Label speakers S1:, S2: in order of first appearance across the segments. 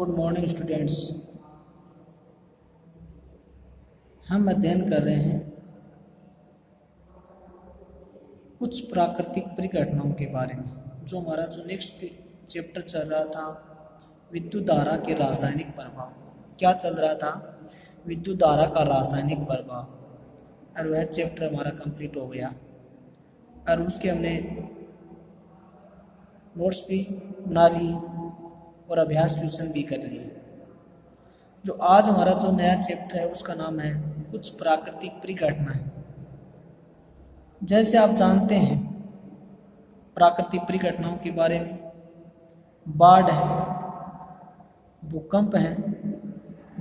S1: Good morning students. हम अध्ययन कर रहे हैं कुछ प्राकृतिक परिघटनाओं के बारे में। जो हमारा जो नेक्स्ट चैप्टर चल रहा था, विद्युत धारा के रासायनिक प्रभाव। क्या चल रहा था? विद्युत धारा का रासायनिक प्रभाव। और वह चैप्टर हमारा कंप्लीट हो गया और उसके हमने नोट्स भी बना ली और अभ्यास ट्यूशन भी कर लिए। जो आज हमारा जो नया चैप्टर है उसका नाम है कुछ प्राकृतिक परिघटनाएं। जैसे आप जानते हैं प्राकृतिक परिघटनाओं के बारे में, बाढ़ है, भूकंप है,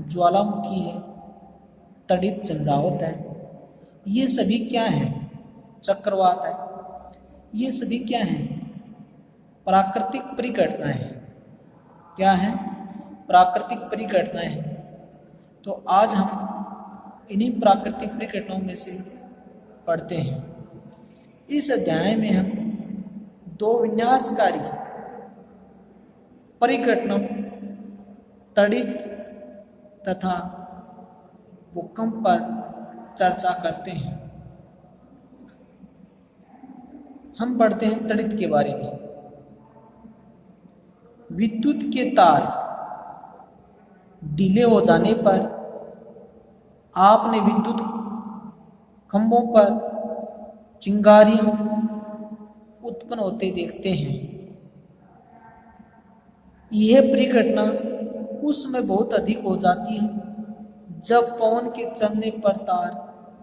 S1: ज्वालामुखी है, तड़ित झंझावात है, ये सभी क्या है? चक्रवात है, ये सभी क्या है? प्राकृतिक परिघटनाएं हैं। क्या है? प्राकृतिक परिघटनाएं हैं। तो आज हम इन्हीं प्राकृतिक परिघटनाओं में से पढ़ते हैं। इस अध्याय में हम दो विन्यासकारी परिघटनाओं, तड़ित तथा भूकंप पर चर्चा करते हैं। हम पढ़ते हैं तड़ित के बारे में। विद्युत के तार ढीले हो जाने पर आपने विद्युत खंभों पर चिंगारियां उत्पन्न होते देखते हैं। यह परिघटना उस समय बहुत अधिक हो जाती है जब पवन के चलने पर तार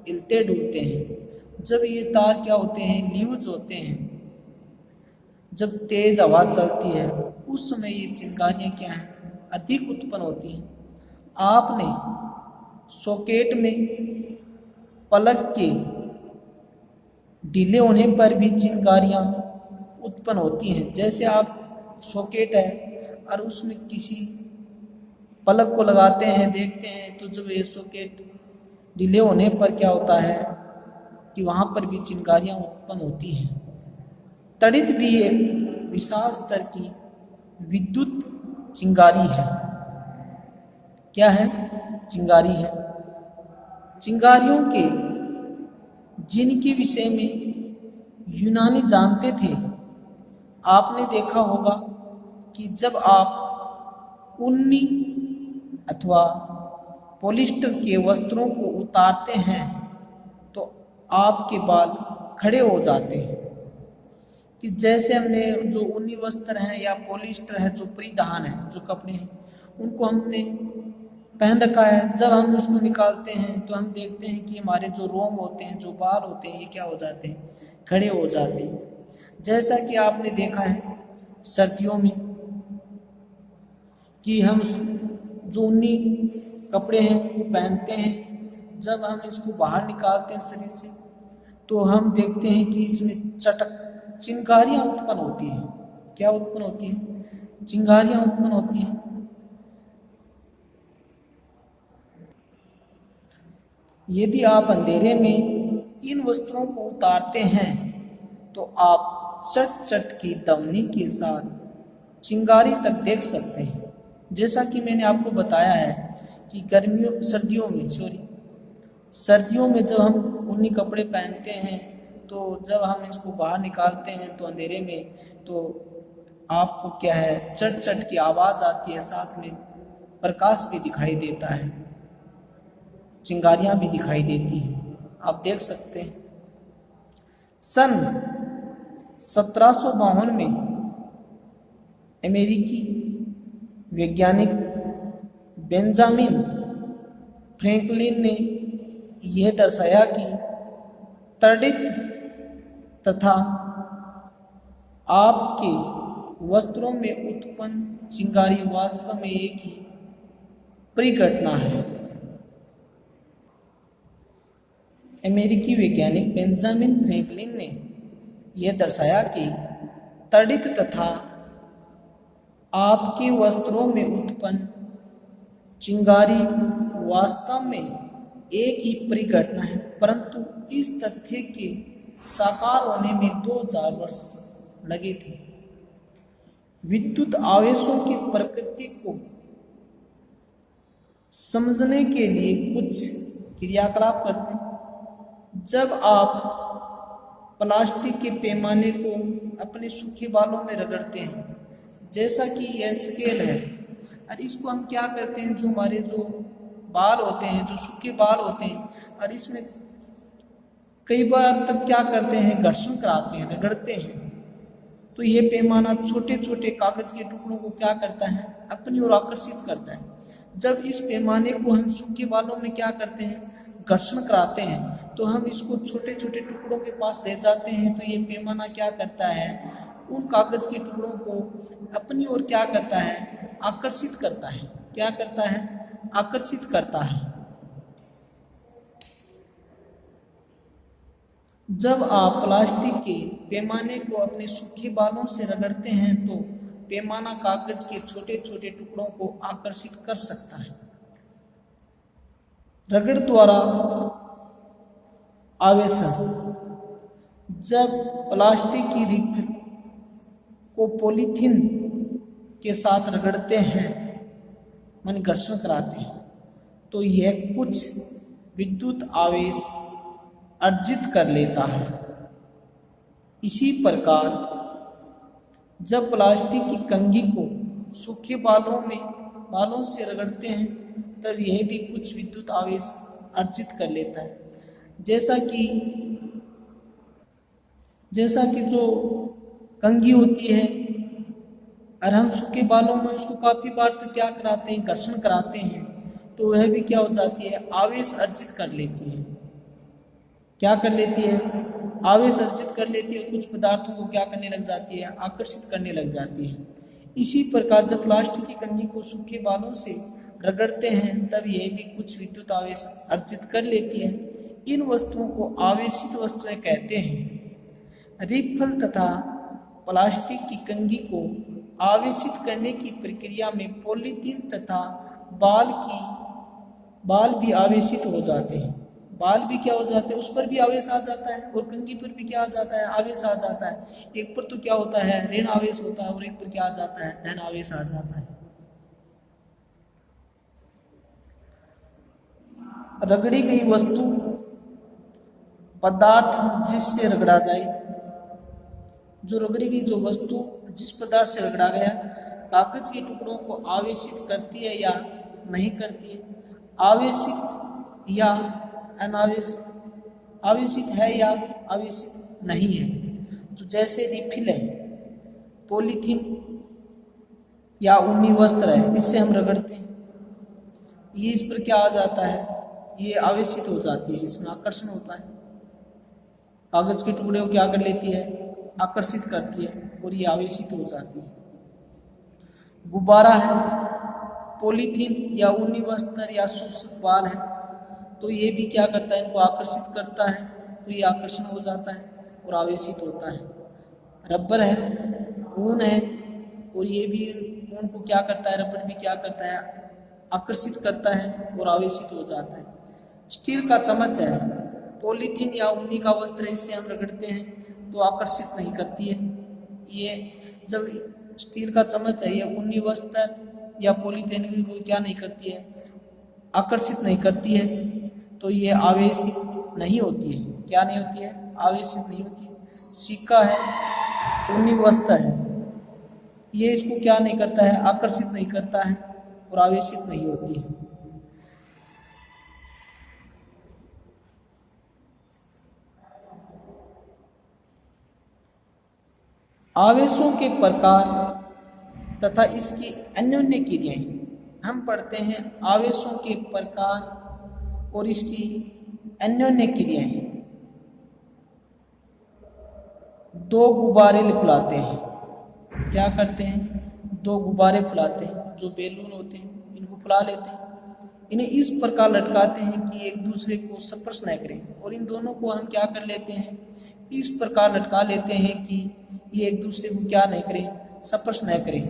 S1: हिलते डुलते हैं। जब ये तार क्या होते हैं? ल्यूज होते हैं। जब तेज हवा चलती है उस समय ये चिंगारियां क्या हैं? अधिक उत्पन्न होती हैं। आपने सॉकेट में प्लग के ढीले होने पर भी चिंगारियां उत्पन्न होती हैं। जैसे आप सॉकेट है और उसमें किसी प्लग को लगाते हैं, देखते हैं, तो जब ये सॉकेट ढीले होने पर क्या होता है कि वहाँ पर भी चिंगारियां उत्पन्न होती हैं। तड़ित भी एक विशाल स्तर की विद्युत चिंगारी है। क्या है? चिंगारी है। चिंगारियों के जिनके विषय में यूनानी जानते थे। आपने देखा होगा कि जब आप ऊनी अथवा पॉलिस्टर के वस्त्रों को उतारते हैं तो आपके बाल खड़े हो जाते हैं। कि जैसे हमने जो ऊनी वस्त्र हैं या पॉलिस्टर है, जो परिधान है, जो कपड़े हैं, उनको हमने पहन रखा है, जब हम उसको निकालते हैं तो हम देखते हैं कि हमारे जो रोम होते हैं, जो बाल होते हैं, ये क्या हो जाते हैं? खड़े हो जाते हैं। जैसा कि आपने देखा है सर्दियों में कि हम जो ऊनी कपड़े हैं उनको पहनते हैं, जब हम इसको बाहर निकालते हैं शरीर से तो हम देखते हैं कि इसमें चिंगारियां उत्पन्न होती हैं। क्या उत्पन्न होती हैं? चिंगारियां उत्पन्न होती हैं। यदि आप अंधेरे में इन वस्तुओं को उतारते हैं तो आप चट चट की ध्वनि के साथ चिंगारी तक देख सकते हैं। जैसा कि मैंने आपको बताया है कि सर्दियों में जब हम ऊनी कपड़े पहनते हैं तो जब हम इसको बाहर निकालते हैं तो अंधेरे में तो आपको क्या है? चट चट की आवाज़ आती है, साथ में प्रकाश भी दिखाई देता है, चिंगारियां भी दिखाई देती हैं। आप देख सकते हैं। सन 1752 में अमेरिकी वैज्ञानिक बेंजामिन फ्रैंकलिन ने यह दर्शाया कि तड़ित तथा आपके वस्त्रों में उत्पन्न चिंगारी वास्तव में एक ही परिघटना है। अमेरिकी वैज्ञानिक बेंजामिन फ्रैंकलिन ने यह दर्शाया कि तड़ित तथा आपके वस्त्रों में उत्पन्न चिंगारी वास्तव में एक ही परिघटना है, परंतु इस तथ्य के साकार होने में 2000 वर्ष लगे थे। विद्युत आवेशों की प्रकृति को समझने के लिए कुछ क्रियाकलाप करते हैं। जब आप प्लास्टिक के पैमाने को अपने सूखे बालों में रगड़ते हैं, जैसा कि यह स्केल है, और इसको हम क्या करते हैं, जो हमारे जो बाल होते हैं, जो सूखे बाल होते हैं, और इसमें कई बार तक क्या करते हैं, घर्षण कराते हैं, रगड़ते हैं, तो ये पैमाना छोटे छोटे कागज के टुकड़ों को क्या करता है, अपनी ओर आकर्षित करता है। जब इस पैमाने को हम सूखे बालों में क्या करते हैं, घर्षण कराते हैं, तो हम इसको छोटे छोटे टुकड़ों के पास ले जाते हैं, तो ये पैमाना क्या करता है, उन कागज के टुकड़ों को अपनी ओर क्या करता है, आकर्षित करता है। क्या करता है, आकर्षित करता है। जब आप प्लास्टिक के पैमाने को अपने सूखे बालों से रगड़ते हैं, तो पैमाना कागज के छोटे छोटे टुकड़ों को आकर्षित कर सकता है। रगड़ द्वारा आवेशन। जब प्लास्टिक की रिफिल को पॉलीथीन के साथ रगड़ते हैं, मन घर्षण कराते हैं, तो यह कुछ विद्युत आवेश अर्जित कर लेता है। इसी प्रकार जब प्लास्टिक की कंघी को सूखे बालों से रगड़ते हैं, तब यह भी कुछ विद्युत आवेश अर्जित कर लेता है। जैसा कि जो कंघी होती है, और हम सूखे बालों में उसको काफ़ी बार तक क्या कराते हैं, घर्षण कराते हैं, तो वह भी क्या हो जाती है, आवेश अर्जित कर लेती है। क्या कर लेती है, आवेश अर्जित कर लेती है, और कुछ पदार्थों को क्या करने लग जाती है, आकर्षित करने लग जाती है। इसी प्रकार जब प्लास्टिक की कंघी को सूखे बालों से रगड़ते हैं, तब यह भी कुछ विद्युत आवेश अर्जित कर लेती है। इन वस्तुओं को आवेशित वस्तुएं कहते हैं। रिफिल तथा प्लास्टिक की कंघी को आवेशित करने की प्रक्रिया में पॉलीथीन तथा बाल भी आवेशित हो जाते हैं। बाल भी क्या हो जाते हैं, उस पर भी आवेश आ जाता है, और कंघी पर भी क्या आ जाता है, आवेश आ जाता है। एक पर तो क्या होता है, ऋण आवेश होता है, और एक पर क्या आ जाता है, धन आवेश आ जाता है। रगड़ी गई वस्तु पदार्थ जिससे रगड़ा जाए। जो रगड़ी गई जो वस्तु जिस पदार्थ से रगड़ा गया, कागज के टुकड़ों को आवेशित करती है या नहीं करती है, आवेशित या आवेशित है या आवेशित नहीं है। तो जैसे रिफिल है, पॉलीथीन या ऊनी वस्त्र है, इससे हम रगड़ते हैं, ये इस पर क्या आ जाता है, ये आवेशित हो जाती है, इसमें आकर्षण होता है। कागज के टुकड़े को क्या कर लेती है, आकर्षित करती है, और ये आवेशित हो जाती है। गुब्बारा है, पॉलीथीन या ऊनी वस्त्र या सूक्ष्म बाल है, तो ये भी क्या करता है, इनको आकर्षित करता है, तो ये आकर्षण हो जाता है और आवेशित होता है। रबर है, ऊन है, और ये भी ऊन को क्या करता है, रबर भी क्या करता है, आकर्षित करता है और आवेशित हो जाता है। स्टील का चम्मच है, पॉलीथीन या ऊनी का वस्त्र, इससे हम रगड़ते हैं तो आकर्षित नहीं करती है। ये जब स्टील का चम्मच है, ये ऊनी वस्त्र या पॉलीथीन को क्या नहीं करती है, आकर्षित नहीं करती है, तो ये आवेशित नहीं होती है। क्या नहीं होती है, आवेशित नहीं होती है। सिक्का है, ऊनी वस्त्र है, ये इसको क्या नहीं करता है, आकर्षित नहीं करता है और आवेशित नहीं होती है। आवेशों के प्रकार तथा इसकी अन्योन्य क्रियाएं हम पढ़ते हैं। आवेशों के प्रकार और इसकी अन्योन्य क्रियाएं। दो गुब्बारे फुलाते हैं, क्या करते हैं, दो गुब्बारे फुलाते हैं, जो बैलून होते हैं, इनको फुला लेते हैं, इन्हें इस प्रकार लटकाते हैं कि एक दूसरे को स्पर्श न करें, और इन दोनों को हम क्या कर लेते हैं, इस प्रकार लटका लेते हैं कि ये एक दूसरे को क्या नहीं करें, स्पर्श न करें।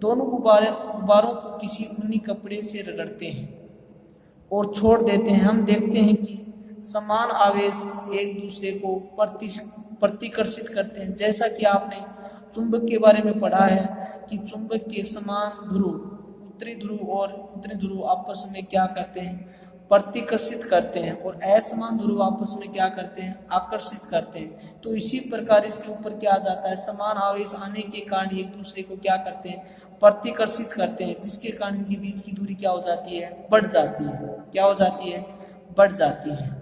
S1: दोनों गुब्बारों को किसी ऊनी कपड़े से रगड़ते हैं और छोड़ देते हैं। हम देखते हैं कि समान आवेश एक दूसरे को प्रतिकर्षित करते हैं। जैसा कि आपने चुंबक के बारे में पढ़ा है कि चुंबक के समान ध्रुव उत्तरी ध्रुव और उत्तरी ध्रुव आपस में क्या करते हैं, प्रतिकर्षित करते हैं, और असमान ध्रुव आपस में क्या करते हैं, आकर्षित करते हैं। तो इसी प्रकार इसके ऊपर क्या आ जाता है, समान आवेश आने के कारण एक दूसरे को क्या करते हैं, प्रतिकर्षित करते हैं, जिसके कारण इनके बीच की दूरी क्या हो जाती है, बढ़ जाती है। क्या हो जाती है, बढ़ जाती है।